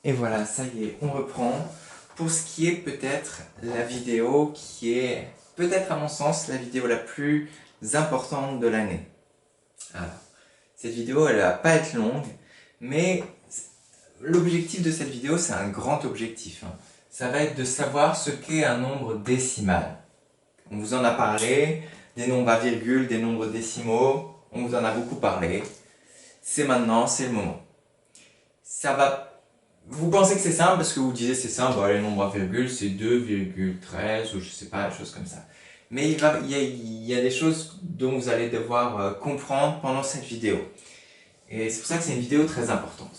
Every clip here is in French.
Et voilà, ça y est, on reprend pour ce qui est peut-être la vidéo qui est, peut-être à mon sens, la vidéo la plus importante de l'année. Alors, cette vidéo, elle va pas être longue, mais l'objectif de cette vidéo, c'est un grand objectif, hein. Ça va être de savoir ce qu'est un nombre décimal. On vous en a parlé, des nombres à virgule, des nombres décimaux, on vous en a beaucoup parlé. C'est maintenant, c'est le moment. Ça va. Vous pensez que c'est simple parce que vous disiez c'est simple, bah, les nombres à virgule c'est 2,13 ou je sais pas, des choses comme ça. Mais il y a des choses dont vous allez devoir comprendre pendant cette vidéo. Et c'est pour ça que c'est une vidéo très importante.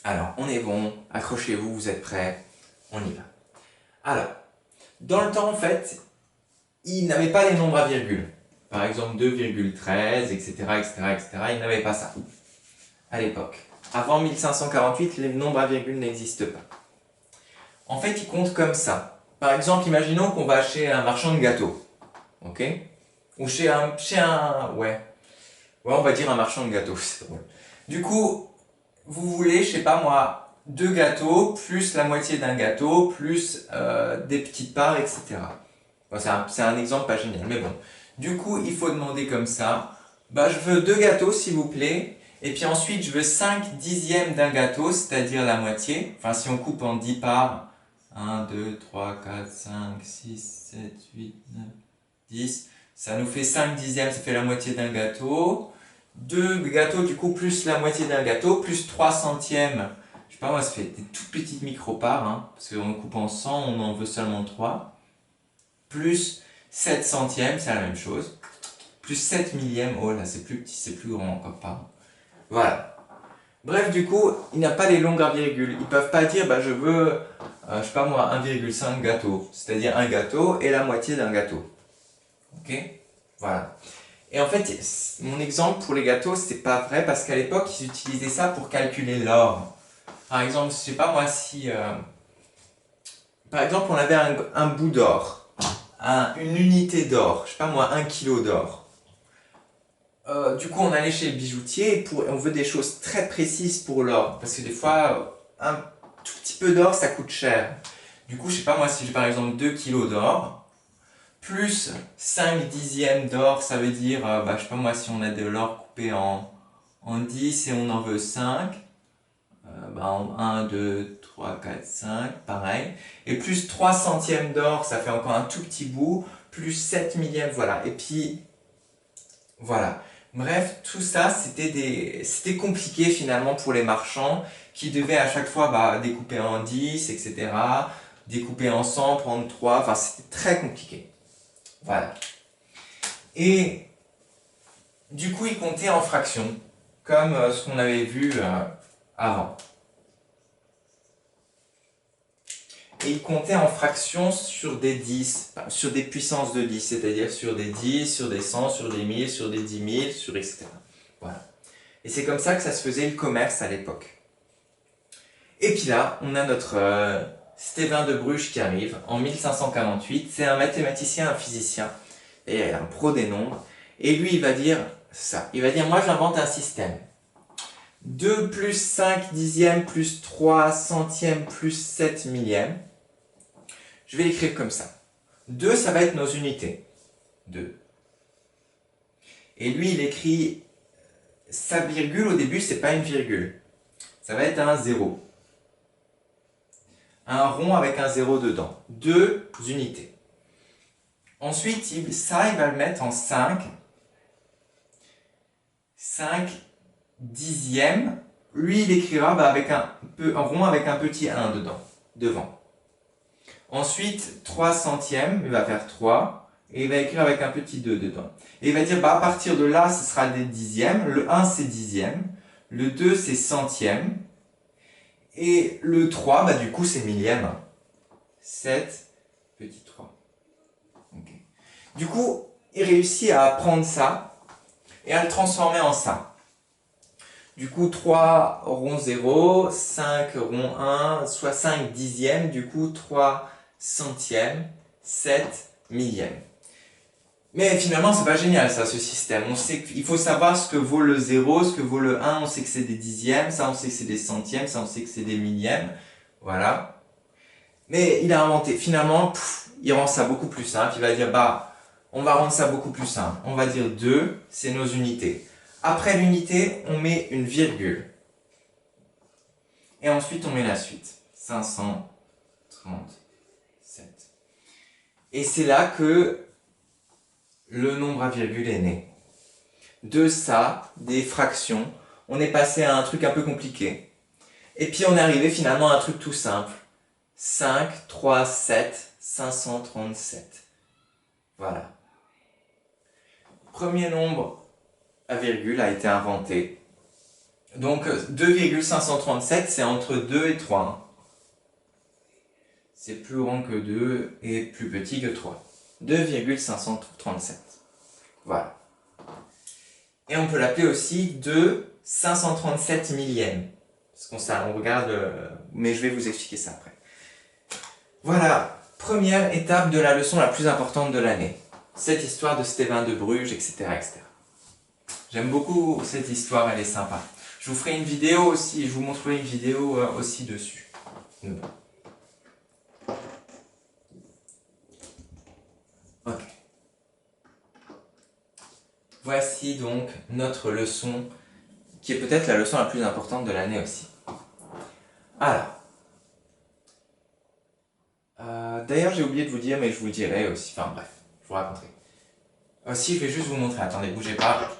Alors, on est bon, accrochez-vous, vous êtes prêts, on y va. Alors, dans le temps en fait, ils n'avaient pas les nombres à virgule. Par exemple 2,13, etc., etc., etc., ils n'avaient pas ça à l'époque. Avant 1548, les nombres à virgule n'existent pas. En fait, ils comptent comme ça. Par exemple, imaginons qu'on va chez un marchand de gâteaux. Ok? Ou ouais, on va dire un marchand de gâteaux, c'est drôle. Du coup, vous voulez, je sais pas moi, deux gâteaux, plus la moitié d'un gâteau, plus des petites parts, etc. Bon, c'est un exemple pas génial, mais bon. Du coup, il faut demander comme ça. Bah, je veux deux gâteaux, s'il vous plaît. Et puis ensuite, je veux 5 dixièmes d'un gâteau, c'est-à-dire la moitié. Enfin, si on coupe en 10 parts, 1, 2, 3, 4, 5, 6, 7, 8, 9, 10. Ça nous fait 5 dixièmes, ça fait la moitié d'un gâteau. Deux gâteaux, du coup, plus la moitié d'un gâteau, plus 3 centièmes. Je sais pas moi, ça fait des toutes petites micro-parts, hein, parce qu'en coupant 100, on en veut seulement 3. Plus 7 centièmes, c'est la même chose. Plus 7 millièmes, oh là, c'est plus petit, c'est plus grand encore, pardon. Voilà. Bref, du coup, il n'y a pas les longues virgules. Ils peuvent pas dire, bah, je veux, je sais pas moi, 1,5 gâteau. C'est-à-dire un gâteau et la moitié d'un gâteau. Ok? Voilà. Et en fait, mon exemple pour les gâteaux, c'est pas vrai parce qu'à l'époque, ils utilisaient ça pour calculer l'or. Par exemple, je sais pas moi si, par exemple, on avait un bout d'or, une unité d'or, je sais pas moi, 1 kilo d'or. Du coup, on allait chez le bijoutier et on veut des choses très précises pour l'or. Parce que des fois, un tout petit peu d'or, ça coûte cher. Du coup, je sais pas moi, si j'ai par exemple 2 kilos d'or, plus 5 dixièmes d'or, ça veut dire, bah, je sais pas moi, si on a de l'or coupé en 10 et on en veut 5, bah, en 1, 2, 3, 4, 5, pareil. Et plus 3 centièmes d'or, ça fait encore un tout petit bout, plus 7 millièmes, voilà. Et puis, voilà. Bref, tout ça, c'était compliqué finalement pour les marchands qui devaient à chaque fois bah, découper en 10, etc. Découper en 100, prendre 3, enfin c'était très compliqué. Voilà. Et du coup, ils comptaient en fractions, comme ce qu'on avait vu avant. Et ils comptaient en fractions sur des 10, sur des puissances de 10, c'est-à-dire sur des 10, sur des 100, sur des 1000, sur des 10 000, sur etc. Voilà. Et c'est comme ça que ça se faisait le commerce à l'époque. Et puis là, on a notre Stéphane de Bruges qui arrive en 1548. C'est un mathématicien, un physicien, et un pro des nombres. Et lui, il va dire ça. Il va dire, moi j'invente un système. 2 plus 5 dixièmes plus 3 centièmes plus 7 millièmes. Je vais l'écrire comme ça. 2, ça va être nos unités. 2. Et lui, il écrit sa virgule au début, c'est pas une virgule. Ça va être un 0. Un rond avec un 0 dedans. 2 unités. Ensuite, il va le mettre en 5. 5 dixièmes. Lui, il écrira bah, avec un rond avec un petit 1 dedans, devant. Ensuite, 3 centièmes, il va faire 3. Et il va écrire avec un petit 2 dedans. Et il va dire, bah, à partir de là, ce sera des dixièmes. Le 1, c'est dixième. Le 2, c'est centième. Et le 3, bah, du coup, c'est millième. 7, petit 3. Okay. Du coup, il réussit à prendre ça et à le transformer en ça. Du coup, 3 rond 0, 5 rond 1, soit 5 dixièmes, du coup 3 centièmes, 7 millièmes. Mais finalement, c'est pas génial ça, ce système. On sait qu'il faut savoir ce que vaut le 0, ce que vaut le 1, on sait que c'est des dixièmes, ça on sait que c'est des centièmes, ça on sait que c'est des millièmes. Voilà. Mais il a inventé, finalement, il rend ça beaucoup plus simple. Il va dire, bah, on va rendre ça beaucoup plus simple. On va dire 2, c'est nos unités. Après l'unité, on met une virgule. Et ensuite, on met la suite. 537. Et c'est là que le nombre à virgule est né. De ça, des fractions, on est passé à un truc un peu compliqué. Et puis on est arrivé finalement à un truc tout simple. 5, 3, 7, 537. Voilà. Premier nombre à virgule a été inventé. Donc 2,537, c'est entre 2 et 3. C'est plus grand que 2 et plus petit que 3. 2,537. Voilà. Et on peut l'appeler aussi 2,537 millièmes. Parce qu'on on regarde, mais je vais vous expliquer ça après. Voilà, première étape de la leçon la plus importante de l'année. Cette histoire de Stéphane de Bruges, etc. etc. J'aime beaucoup cette histoire, elle est sympa. Je vous ferai une vidéo aussi, je vous montrerai une vidéo aussi dessus. Ok. Voici donc notre leçon, qui est peut-être la leçon la plus importante de l'année aussi. Alors, d'ailleurs j'ai oublié de vous dire, mais je vous le dirai aussi, enfin bref, je vous raconterai. Aussi, je vais juste vous montrer, attendez, bougez pas.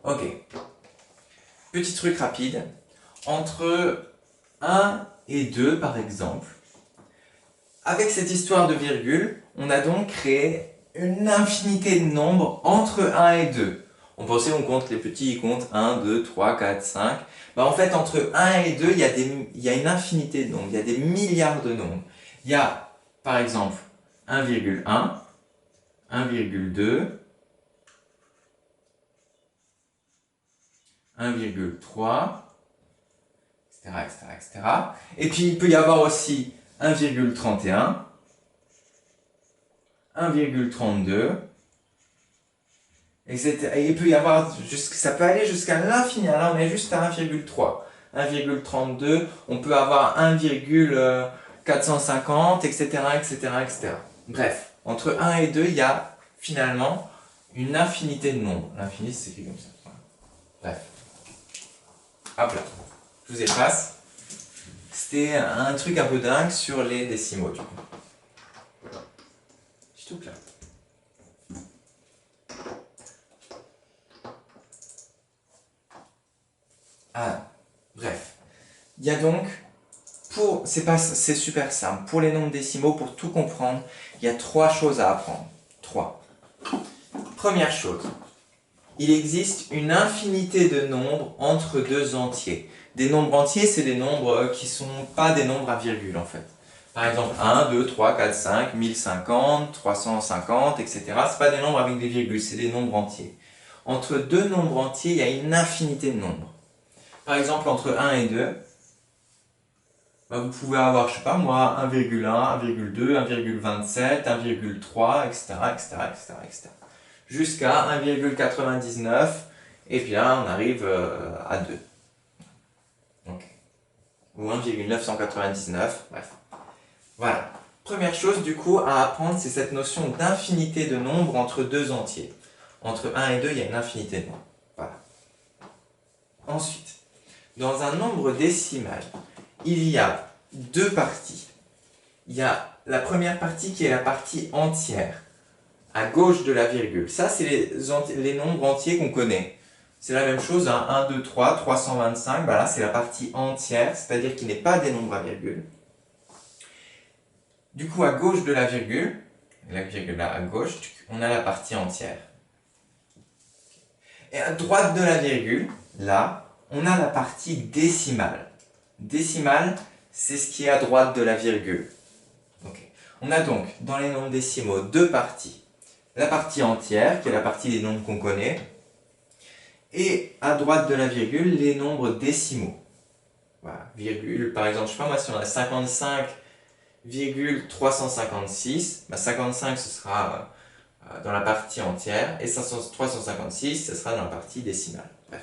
Ok. Petit truc rapide. Entre 1 et 2, par exemple, avec cette histoire de virgule, on a donc créé une infinité de nombres entre 1 et 2. On pensait on compte les petits, ils comptent 1, 2, 3, 4, 5. Bah en fait, entre 1 et 2, il y a une infinité de nombres, il y a des milliards de nombres. Il y a, par exemple, 1,1, 1,2, 1,3, etc., etc., etc. Et puis, il peut y avoir aussi 1,31, 1,32, etc. Et il peut y avoir, ça peut aller jusqu'à l'infini. Là, on est juste à 1,3. 1,32, on peut avoir 1,450, etc., etc., etc. Bref, entre 1 et 2, il y a finalement une infinité de nombres. L'infini, c'est écrit comme ça. Bref. Hop là. Je vous efface. C'était un truc un peu dingue sur les décimaux, du coup. Je tout là. Ah, bref. Il y a donc, c'est super simple. Pour les nombres décimaux, pour tout comprendre, il y a 3 choses à apprendre. 3. Première chose, il existe une infinité de nombres entre 2 entiers. Des nombres entiers, c'est des nombres qui ne sont pas des nombres à virgule en fait. Par exemple, 1, 2, 3, 4, 5, 1050, 350, etc. Ce ne sont pas des nombres avec des virgules, c'est des nombres entiers. Entre 2 nombres entiers, il y a une infinité de nombres. Par exemple, entre 1 et 2, bah, vous pouvez avoir, je sais pas moi, 1,1, 1,2, 1,27, 1,3, etc., etc., etc., etc. Jusqu'à 1,99, et puis là, on arrive à 2. Okay. Ou 1,999, bref. Voilà. Première chose, du coup, à apprendre, c'est cette notion d'infinité de nombres entre 2 entiers. Entre 1 et 2, il y a une infinité de nombres. Voilà. Ensuite, dans un nombre décimal, il y a 2 parties. Il y a la première partie qui est la partie entière, à gauche de la virgule. Ça, c'est les nombres entiers qu'on connaît. C'est la même chose, hein. 1, 2, 3, 325, bah là c'est la partie entière, c'est-à-dire qu'il n'est pas des nombres à virgule. Du coup, à gauche de la virgule là à gauche, on a la partie entière. Et à droite de la virgule, là, on a la partie décimale. Décimale, c'est ce qui est à droite de la virgule. Okay. On a donc, dans les nombres décimaux, 2 parties. La partie entière, qui est la partie des nombres qu'on connaît, et à droite de la virgule, les nombres décimaux. Voilà, virgule, par exemple, je sais pas moi, si on a 55,99, virgule 356, 55 ce sera dans la partie entière, et 356 ce sera dans la partie décimale. Bref.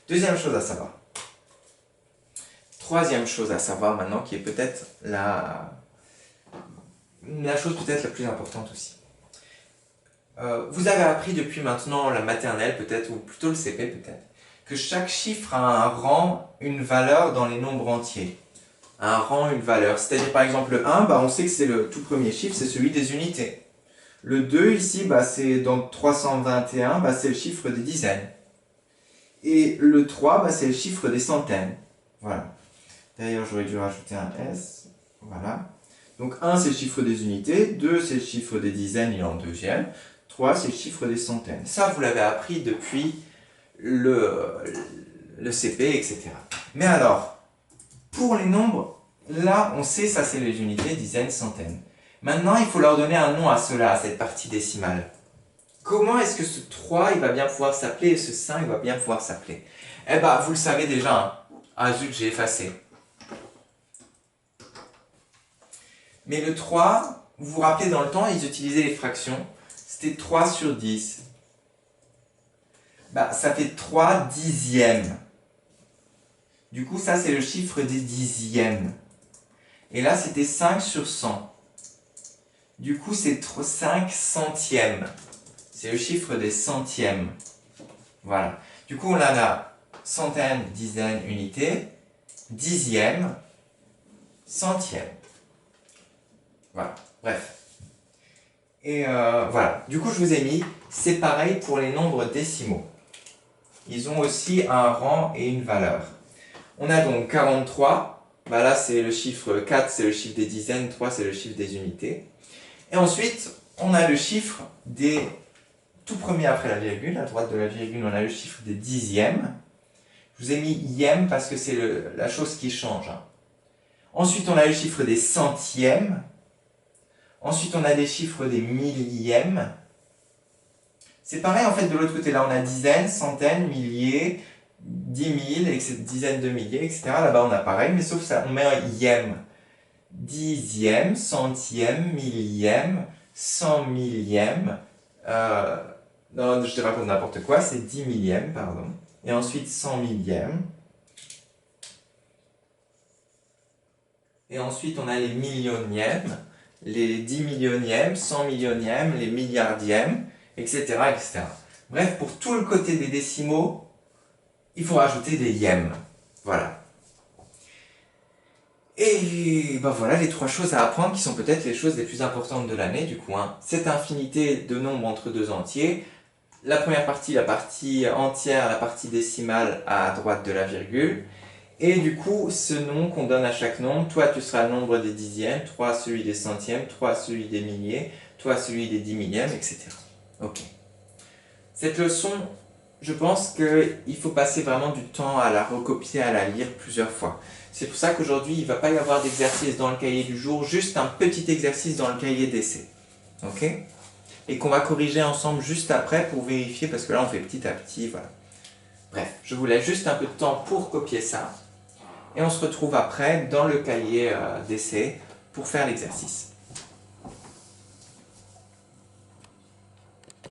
Deuxième chose à savoir. Troisième chose à savoir maintenant, qui est peut-être la chose peut-être la plus importante aussi. Vous avez appris depuis maintenant la maternelle peut-être, ou plutôt le CP peut-être, que chaque chiffre a un rang, une valeur dans les nombres entiers. Un rang, une valeur. C'est-à-dire par exemple le 1, on sait que c'est le tout premier chiffre, c'est celui des unités. Le 2 ici, c'est dans 321, c'est le chiffre des dizaines. Et le 3, c'est le chiffre des centaines. Voilà. D'ailleurs, j'aurais dû rajouter un S. Voilà. Donc 1, c'est le chiffre des unités. 2, c'est le chiffre des dizaines, il est en deuxième. 3, c'est le chiffre des centaines. Ça, vous l'avez appris depuis le CP, etc. Mais alors, pour les nombres, là, on sait, ça c'est les unités, dizaines, centaines. Maintenant, il faut leur donner un nom à cela, à cette partie décimale. Comment est-ce que ce 3, il va bien pouvoir s'appeler, et ce 5 va bien pouvoir s'appeler? Eh bien, vous le savez déjà. Hein. Ah zut, j'ai effacé. Mais le 3, vous vous rappelez dans le temps, ils utilisaient les fractions. C'était 3 sur 10. Ça fait 3 dixièmes. Du coup, ça, c'est le chiffre des dixièmes. Et là, c'était 5 sur 100. Du coup, c'est 5 centièmes. C'est le chiffre des centièmes. Voilà. Du coup, on a là centaines, dizaines, unités, dixièmes, centièmes. Voilà. Bref. Et voilà. Du coup, je vous ai mis, c'est pareil pour les nombres décimaux. Ils ont aussi un rang et une valeur. On a donc 43. Là, c'est le chiffre 4, c'est le chiffre des dizaines, 3, c'est le chiffre des unités. Et ensuite, on a le chiffre des tout premiers après la virgule. À droite de la virgule, on a le chiffre des dixièmes. Je vous ai mis ième parce que c'est la chose qui change. Ensuite, on a le chiffre des centièmes. Ensuite, on a des chiffres des millièmes. C'est pareil, en fait, de l'autre côté. Là, on a dizaines, centaines, milliers, 10 000, dizaines de milliers, etc. Là-bas, on a pareil, mais sauf ça, on met un ième. Dixième, centième, millième, cent millième. Non, je te raconte n'importe quoi, c'est 10 millième, pardon. Et ensuite 100 millième. Et ensuite, on a les millionièmes, les 10 millionièmes, 100 millionièmes, les milliardièmes, etc., etc. Bref, pour tout le côté des décimaux, il faut rajouter des yèmes. Voilà. Et voilà les trois choses à apprendre qui sont peut-être les choses les plus importantes de l'année, du coup. Cette infinité de nombres entre deux entiers. La première partie, la partie entière, la partie décimale à droite de la virgule. Et du coup, ce nom qu'on donne à chaque nombre, toi tu seras le nombre des dixièmes, toi celui des centièmes, toi celui des milliers, toi celui des 10 millièmes, etc. Ok. Cette leçon, je pense qu'il faut passer vraiment du temps à la recopier, à la lire plusieurs fois. C'est pour ça qu'aujourd'hui, il ne va pas y avoir d'exercice dans le cahier du jour, juste un petit exercice dans le cahier d'essai. Ok? Et qu'on va corriger ensemble juste après pour vérifier, parce que là, on fait petit à petit, voilà. Bref, je vous laisse juste un peu de temps pour copier ça. Et on se retrouve après dans le cahier d'essai pour faire l'exercice.